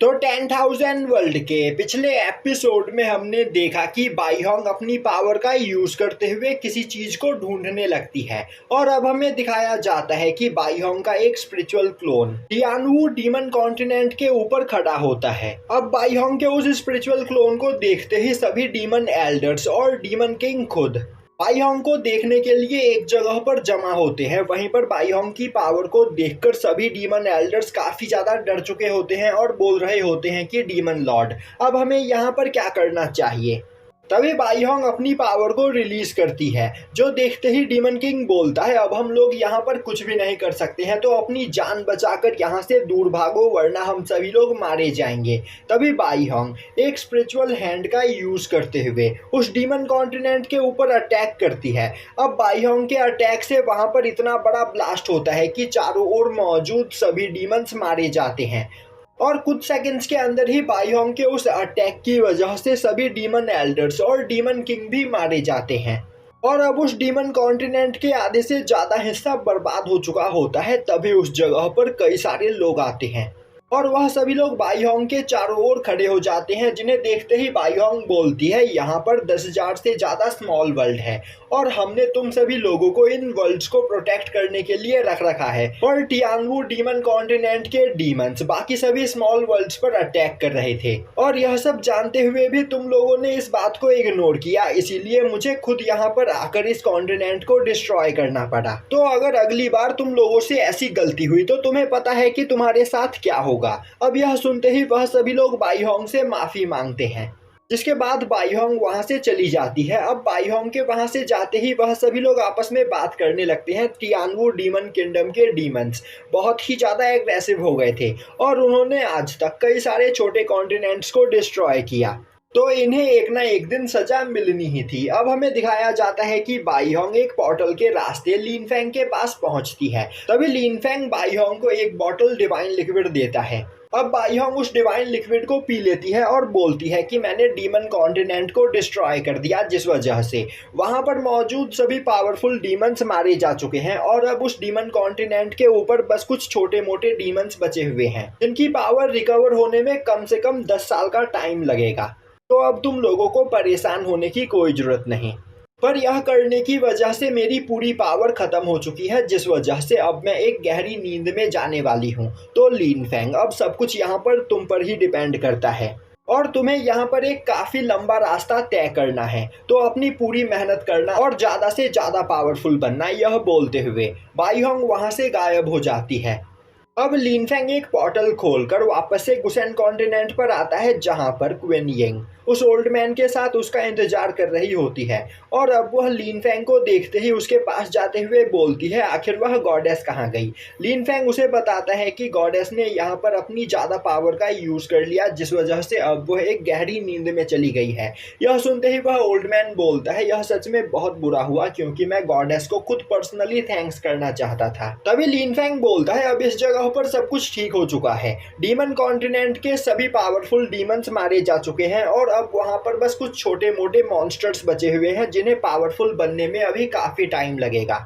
तो 10,000 वर्ल्ड के पिछले एपिसोड में हमने देखा कि बाईहोंग अपनी पावर का यूज करते हुए किसी चीज को ढूंढने लगती है और अब हमें दिखाया जाता है कि बाईहोंग का एक स्पिरिचुअल क्लोन टियानवू डीमन कॉन्टिनेंट के ऊपर खड़ा होता है। अब बाईहोंग के उस स्पिरिचुअल क्लोन को देखते ही सभी डीमन एल्डर्स और डीमन किंग खुद बाईहोंग को देखने के लिए एक जगह पर जमा होते हैं। वहीं पर बाईहोंग की पावर को देखकर सभी डीमन एल्डर्स काफी ज्यादा डर चुके होते हैं और बोल रहे होते हैं कि डीमन लॉर्ड अब हमें यहाँ पर क्या करना चाहिए। तभी बाईहोंग अपनी पावर को रिलीज करती है, जो देखते ही डीमन किंग बोलता है अब हम लोग यहाँ पर कुछ भी नहीं कर सकते हैं, तो अपनी जान बचाकर यहाँ से दूर भागो वरना हम सभी लोग मारे जाएंगे। तभी बाईहोंग एक स्पिरिचुअल हैंड का यूज करते हुए उस डीमन कॉन्टिनेंट के ऊपर अटैक करती है। अब बाईहोंग के अटैक से वहां पर इतना बड़ा ब्लास्ट होता है कि चारों ओर मौजूद सभी डीमंस मारे जाते हैं और कुछ सेकंड्स के अंदर ही बाईहोंग के उस अटैक की वजह से सभी डीमन एल्डर्स और डीमन किंग भी मारे जाते हैं और अब उस डीमन कॉन्टिनेंट के आधे से ज्यादा हिस्सा बर्बाद हो चुका होता है। तभी उस जगह पर कई सारे लोग आते हैं और वह सभी लोग बाईहोंग के चारों ओर खड़े हो जाते हैं, जिन्हें देखते ही बाईहोंग बोलती है यहाँ पर 10,000 से ज्यादा स्मॉल वर्ल्ड है और हमने तुम सभी लोगों को इन वर्ल्ड्स को प्रोटेक्ट करने के लिए रख रखा है। और टियानवू डीमन कॉन्टिनेंट के डीमंस बाकी सभी स्मॉल वर्ल्ड्स पर अटैक कर रहे थे और यह सब जानते हुए भी तुम लोगों ने इस बात को इग्नोर किया, इसीलिए मुझे खुद यहाँ पर आकर इस कॉन्टिनेंट को डिस्ट्रॉय करना पड़ा। तो अगर अगली बार तुम लोगों से ऐसी गलती हुई तो तुम्हें पता है कि तुम्हारे साथ क्या होगा। अब यह सुनते ही वह सभी लोग बाईहोंग से माफी मांगते हैं, जिसके बाद बाईहोंग वहां से चली जाती है। अब बाईहोंग के वहां से जाते ही वह सभी लोग आपस में बात करने लगते हैं। टियानवू डीमन किंगडम के डीमंस बहुत ही ज्यादा एग्रेसिव हो गए थे और उन्होंने आज तक कई सारे छोटे कॉन्टिनेंट्स को डिस्ट्रॉय किया, तो इन्हें एक ना एक दिन सजा मिलनी ही थी। अब हमें दिखाया जाता है कि बाईहोंग एक पोर्टल के रास्ते लिनफेंग के पास पहुंचती है। तभी लिनफेंग बाईहोंग को एक बॉटल डिवाइन लिक्विड देता है। अब बाईहोंग उस डिवाइन लिक्विड को पी लेती है और बोलती है कि मैंने डीमन कॉन्टिनेंट को डिस्ट्रॉय कर दिया, जिस वजह से वहां पर मौजूद सभी पावरफुल डीमंस मारे जा चुके हैं और अब उस डीमन कॉन्टिनेंट के ऊपर बस कुछ छोटे मोटे डीमंस बचे हुए हैं, जिनकी पावर रिकवर होने में कम से कम 10 साल का टाइम लगेगा। तो अब तुम लोगों को परेशान होने की कोई जरूरत नहीं, पर यह करने की वजह से मेरी पूरी पावर खत्म हो चुकी है, जिस वजह से अब मैं एक गहरी नींद में जाने वाली हूँ। तो लिनफेंग अब सब कुछ यहाँ पर तुम पर ही डिपेंड करता है और तुम्हें यहाँ पर एक काफी लंबा रास्ता तय करना है, तो अपनी पूरी मेहनत करना और ज्यादा से ज्यादा पावरफुल बनना। यह बोलते हुए बाईहोंग वहां से गायब हो जाती है। अब लिनफेंग एक पोर्टल खोलकर वापस से गुसेन कॉन्टिनेंट पर आता है, जहां पर क्वेन यिंग उस ओल्ड मैन के साथ उसका इंतजार कर रही होती है और अब वह लिनफेंग को देखते ही उसके पास जाते हुए बोलती है आखिर वह गॉडेस कहाँ गई। लिनफेंग उसे बताता है कि गॉडेस ने यहाँ पर अपनी ज्यादा पावर का यूज कर लिया, जिस वजह से अब वह एक गहरी नींद में चली गई है। यह सुनते ही वह ओल्ड मैन बोलता है यह सच में बहुत बुरा हुआ, क्योंकि मैं गॉडेस को खुद पर्सनली थैंक्स करना चाहता था। तभी लिनफेंग बोलता है अब इस जगह पर सब कुछ ठीक हो चुका है, डीमन कॉन्टिनेंट के सभी पावरफुल डीमंस मारे जा चुके हैं और अब वहां पर बस कुछ छोटे मोटे मॉन्स्टर्स बचे हुए हैं, जिन्हें पावरफुल बनने में अभी काफी टाइम लगेगा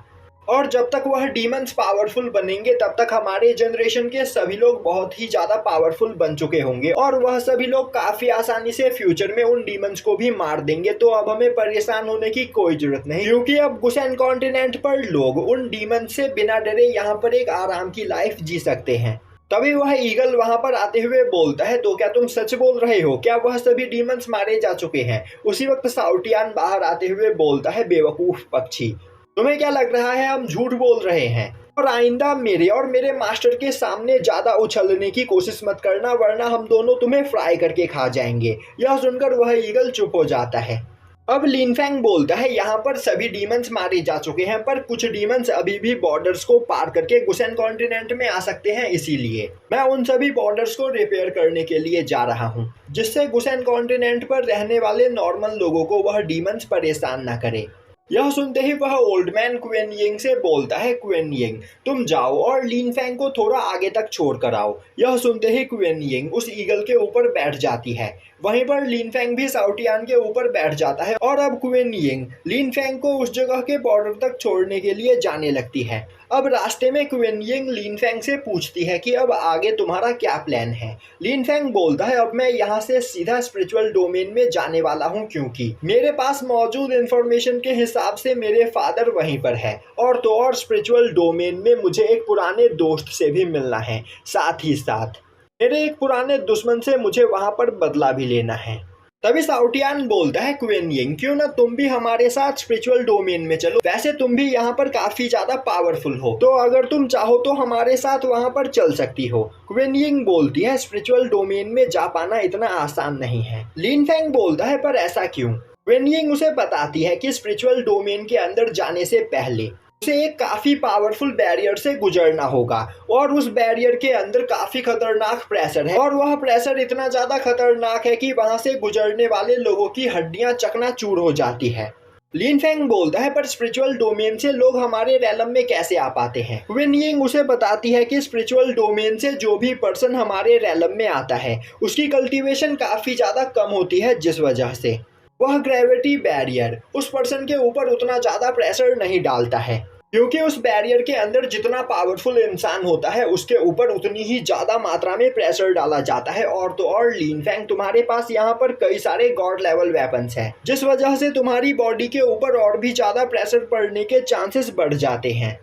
और जब तक वह डीमंस पावरफुल बनेंगे तब तक हमारे जनरेशन के सभी लोग बहुत ही ज्यादा पावरफुल बन चुके होंगे और वह सभी लोग काफी आसानी से फ्यूचर में उन डीमंस को भी मार देंगे। तो अब हमें परेशान होने की कोई जरूरत नहीं, क्योंकि अब गुसेन कॉन्टिनेंट पर लोग उन डीमंस से बिना डरे यहाँ पर एक आराम की लाइफ जी सकते हैं। तभी वह ईगल वहां पर आते हुए बोलता है तो क्या तुम सच बोल रहे हो, क्या वह सभी डीमंस मारे जा चुके हैं। उसी वक्त साउटियान बाहर आते हुए बोलता है बेवकूफ पक्षी, तुम्हें क्या लग रहा है हम झूठ बोल रहे हैं, और आइंदा मेरे और मेरे मास्टर के सामने ज्यादा उछलने की कोशिश मत करना, वरना हम दोनों तुम्हें फ्राई करके खा जाएंगे। यह सुनकर वह ईगल चुप हो जाता है। अब लिनफेंग बोलता है यहाँ पर सभी डीमंस मारे जा चुके हैं, पर कुछ डीमंस अभी भी बॉर्डर्स को पार करके गुसेन कॉन्टिनेंट में आ सकते हैं, इसीलिए मैं उन सभी बॉर्डर्स को रिपेयर करने के लिए जा रहा हूँ, जिससे गुसेन कॉन्टिनेंट पर रहने वाले नॉर्मल लोगों को वह डीमंस परेशान न करे। यह सुनते ही वह ओल्ड मैन क्वेन यिंग से बोलता है क्वेन यिंग तुम जाओ और लिनफेंग को थोड़ा आगे तक छोड़ कर आओ। यह सुनते ही क्वेन यिंग उस ईगल के ऊपर बैठ जाती है। वहीं पर लिनफेंग भी साउटियान के ऊपर बैठ जाता है और अब क्वेन यिंग लिनफेंग को उस जगह के बॉर्डर तक छोड़ने के लिए जाने लगती है। अब रास्ते में क्विन यिंग लिन फेंग से पूछती है कि अब आगे तुम्हारा क्या प्लान है। लिन फेंग बोलता है अब मैं यहाँ से सीधा स्पिरिचुअल डोमेन में जाने वाला हूँ क्योंकि मेरे पास मौजूद इंफॉर्मेशन के हिसाब से मेरे फादर वहीं पर है और तो और स्पिरिचुअल डोमेन में मुझे एक पुराने दोस्त से भी मिलना है, साथ ही साथ मेरे एक पुराने दुश्मन से मुझे वहाँ पर बदला भी लेना है। तभी साउटियान बोलता है क्विन यिंग क्यों ना तुम भी हमारे साथ स्पिरिचुअल डोमेन में चलो, वैसे तुम भी यहाँ पर काफी ज्यादा पावरफुल हो तो अगर तुम चाहो तो हमारे साथ वहाँ पर चल सकती हो। क्विन यिंग बोलती है स्पिरिचुअल डोमेन में जा पाना इतना आसान नहीं है। लिन फेंग बोलता है पर ऐसा क्यों। क्विन यिंग उसे बताती है कि स्पिरिचुअल डोमेन के अंदर जाने से पहले उसे एक काफी पावरफुल बैरियर से गुजरना होगा और उस बैरियर के अंदर काफी खतरनाक प्रेशर है और वह प्रेशर इतना ज्यादा खतरनाक है कि वहां से गुजरने वाले लोगों की हड्डियां चकनाचूर हो जाती है। लिन फेंग बोलता है पर स्पिरिचुअल डोमेन से लोग हमारे रैलम में कैसे आ पाते हैं। क्विन यिंग उसे बताती है कि स्पिरिचुअल डोमेन से जो भी पर्सन हमारे रैलम में आता है उसकी कल्टीवेशन काफी ज्यादा कम होती है, जिस वजह से वह ग्रेविटी बैरियर उस पर्सन के ऊपर उतना ज्यादा प्रेशर नहीं डालता है क्योंकि उस बैरियर के अंदर जितना पावरफुल इंसान होता है उसके ऊपर उतनी ही ज्यादा मात्रा में प्रेशर डाला जाता है और तो और लिन फेंग तुम्हारे पास यहाँ पर कई सारे गॉड लेवल वेपन्स हैं, जिस वजह से तुम्हारी बॉडी के ऊपर और भी ज्यादा प्रेशर पड़ने के चांसेस बढ़ जाते हैं।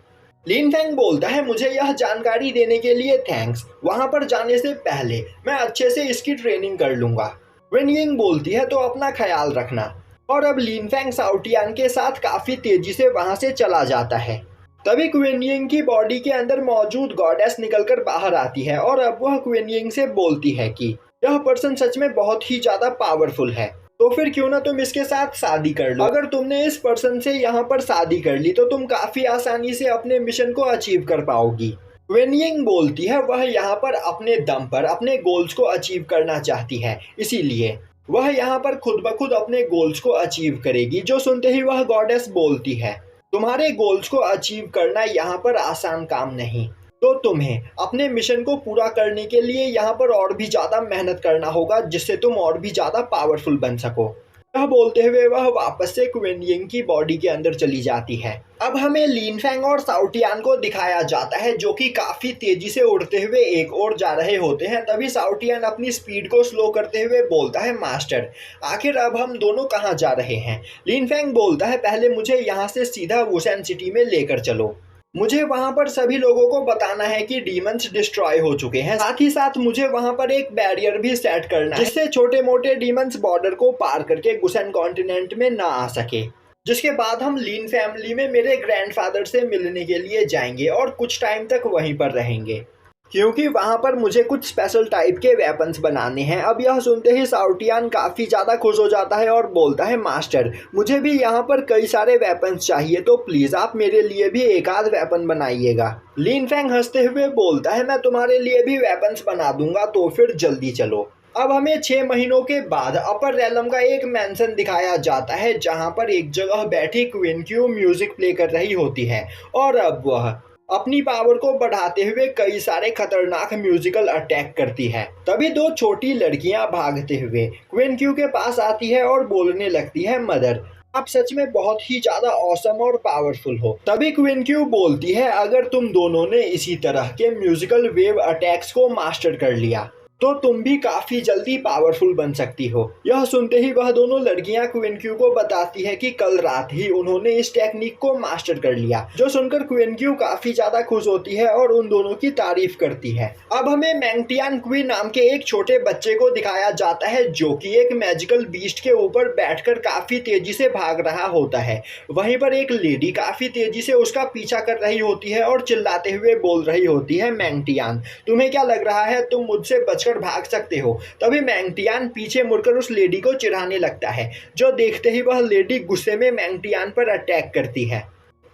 लिन फेंग बोलता है मुझे यह जानकारी देने के लिए थैंक्स, वहां पर जाने से पहले मैं अच्छे से इसकी ट्रेनिंग कर लूंगा। क्विन यिंग बोलती है तो अपना ख्याल रखना और अब लिन फेंग साउटियान के साथ काफी तेजी से वहां से चला जाता है। तभी क्विन यिंग की बॉडी के अंदर मौजूद गॉडेस निकलकर बाहर आती है और अब वह क्विन यिंग से बोलती है कि यह पर्सन सच में बहुत ही ज्यादा पावरफुल है तो फिर क्यों ना तुम इसके साथ शादी कर लो। अगर तुमने इस पर्सन से यहाँ पर शादी कर ली तो तुम काफी आसानी से अपने मिशन को अचीव कर पाओगी। क्विन यिंग बोलती है वह यहाँ पर अपने दम पर अपने गोल्स को अचीव करना चाहती है, इसीलिए वह यहाँ पर खुद ब खुद अपने गोल्स को अचीव करेगी। जो सुनते ही वह गॉडेस बोलती है तुम्हारे गोल्स को अचीव करना यहाँ पर आसान काम नहीं, तो तुम्हें अपने मिशन को पूरा करने के लिए यहाँ पर और भी ज्यादा मेहनत करना होगा जिससे तुम और भी ज्यादा पावरफुल बन सको। यह बोलते हुए वह वापस से क्विन यिंग की बॉडी के अंदर चली जाती है। अब हमें लिन फेंग और साउटियान को दिखाया जाता है जो कि काफी तेजी से उड़ते हुए एक ओर जा रहे होते हैं। तभी साउटियान अपनी स्पीड को स्लो करते हुए बोलता है मास्टर आखिर अब हम दोनों कहाँ जा रहे हैं। लिन फेंग बोलता है पहले मुझे यहाँ से सीधा वुशन सिटी में लेकर चलो, मुझे वहां पर सभी लोगों को बताना है कि डीमंस डिस्ट्रॉय हो चुके हैं, साथ ही साथ मुझे वहां पर एक बैरियर भी सेट करना है जिससे छोटे मोटे डीमंस बॉर्डर को पार करके गुसन कॉन्टिनेंट में ना आ सके। जिसके बाद हम लिन फैमिली में मेरे ग्रैंडफादर से मिलने के लिए जाएंगे और कुछ टाइम तक वहीं पर रहेंगे क्योंकि वहां पर मुझे कुछ स्पेशल टाइप के वेपन्स बनाने हैं। अब यह सुनते ही साउटियान काफी ज्यादा खुश हो जाता है और बोलता है मास्टर मुझे भी यहाँ पर कई सारे वेपन्स चाहिए तो प्लीज आप मेरे लिए भी एक आध वेपन बनाइएगा। लिन फेंग हंसते हुए बोलता है मैं तुम्हारे लिए भी वेपन्स बना दूंगा तो फिर जल्दी चलो। अब हमें 6 महीनों के बाद अपर रैलम का एक मैंसन दिखाया जाता है जहां पर एक जगह बैठी क्वीन क्यू म्यूजिक प्ले कर रही होती है और अब वह अपनी पावर को बढ़ाते हुए कई सारे खतरनाक म्यूजिकल अटैक करती है। तभी 2 छोटी लड़कियां भागते हुए क्वीन क्यू के पास आती है और बोलने लगती है मदर आप सच में बहुत ही ज्यादा ऑसम और पावरफुल हो। तभी क्वीन क्यू बोलती है अगर तुम दोनों ने इसी तरह के म्यूजिकल वेव अटैक्स को मास्टर कर लिया तो तुम भी काफी जल्दी पावरफुल बन सकती हो। यह सुनते ही वह दोनों लड़कियां क्वीन क्यू को बताती है कि कल रात ही उन्होंने इस टेक्निक को मास्टर कर लिया। जो सुनकर क्वीन क्यू काफी ज्यादा खुश होती है और उन दोनों की तारीफ करती है। अब हमें मैंगटियान क्वी नाम के एक छोटे बच्चे को दिखाया जाता है जो कि एक मैजिकल बीस्ट के ऊपर बैठकर काफी तेजी से भाग रहा होता है। वहीं पर एक लेडी काफी तेजी से उसका पीछा कर रही होती है और चिल्लाते हुए बोल रही होती है मैंगटियान तुम्हें क्या लग रहा है तुम मुझसे बचकर भाग सकते हो। तभी मैंगटियान पीछे मुड़कर उस लेडी को चिढ़ाने लगता है। जो देखते ही वह लेडी गुस्से में मैंगटियान पर अटैक करती है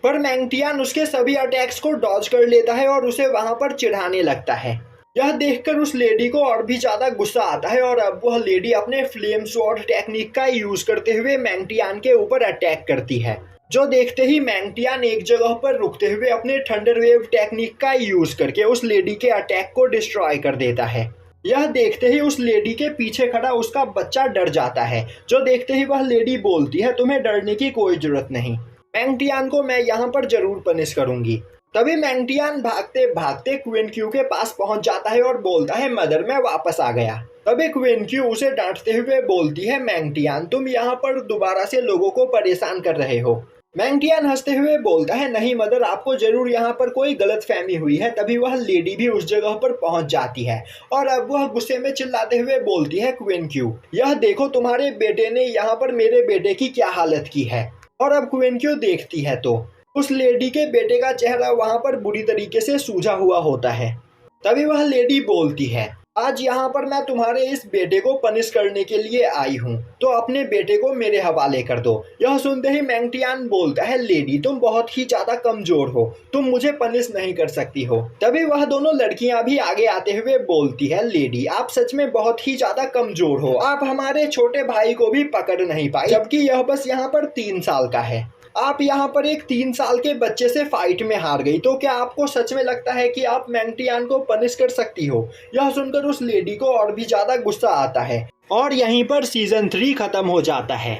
पर मैंगटियान उसके सभी अटैक्स को डॉज कर लेता है और उसे वहां पर चिढ़ाने लगता है। यह देखकर उस लेडी को और भी ज्यादा गुस्सा आता है और अब वह लेडी अपने फ्लेम स्वॉर्ड टेक्निक का यूज करते हुए मैंगटियान के ऊपर अटैक करती है। जो देखते ही मैंगटियान एक जगह पर रुकते हुए अपने थंडर वेव टेक्निक का यूज करके उस लेडी के अटैक को डिस्ट्रॉय कर देता है। यह देखते ही उस लेडी के पीछे खड़ा उसका बच्चा डर जाता है। जो देखते ही वह लेडी बोलती है तुम्हें डरने की कोई जरूरत नहीं, मैंगटियान को मैं यहाँ पर जरूर पनिश करूंगी। तभी मैंगटियान भागते भागते क्वीन क्यू के पास पहुंच जाता है और बोलता है मदर मैं वापस आ गया। तभी क्वीन क्यू उसे डांटते हुए बोलती है मैंगटियान तुम यहाँ पर दोबारा से लोगों को परेशान कर रहे हो। मैंगटियान हंसते हुए बोलता है नहीं मदर आपको जरूर यहाँ पर कोई गलतफहमी हुई है। तभी वह लेडी भी उस जगह पर पहुंच जाती है और अब वह गुस्से में चिल्लाते हुए बोलती है क्वीन क्यू यह देखो तुम्हारे बेटे ने यहाँ पर मेरे बेटे की क्या हालत की है। और अब क्वीन क्यू देखती है तो उस लेडी के बेटे का चेहरा वहां पर बुरी तरीके से सूजा हुआ होता है। तभी वह लेडी बोलती है आज यहाँ पर मैं तुम्हारे इस बेटे को पनिश करने के लिए आई हूँ तो अपने बेटे को मेरे हवाले कर दो। यह सुनते ही मैंगटियान बोलता है लेडी तुम बहुत ही ज्यादा कमजोर हो तुम मुझे पनिश नहीं कर सकती हो। तभी वह दोनों लड़कियां भी आगे आते हुए बोलती है लेडी आप सच में बहुत ही ज्यादा कमजोर हो आप हमारे छोटे भाई को भी पकड़ नहीं पाई जबकि यह बस यहाँ पर 3 साल का है। आप यहाँ पर एक 3 साल के बच्चे से फाइट में हार गई तो क्या आपको सच में लगता है कि आप मैंगटियान को पनिश कर सकती हो। यह सुनकर उस लेडी को और भी ज्यादा गुस्सा आता है और यहीं पर सीजन 3 खत्म हो जाता है।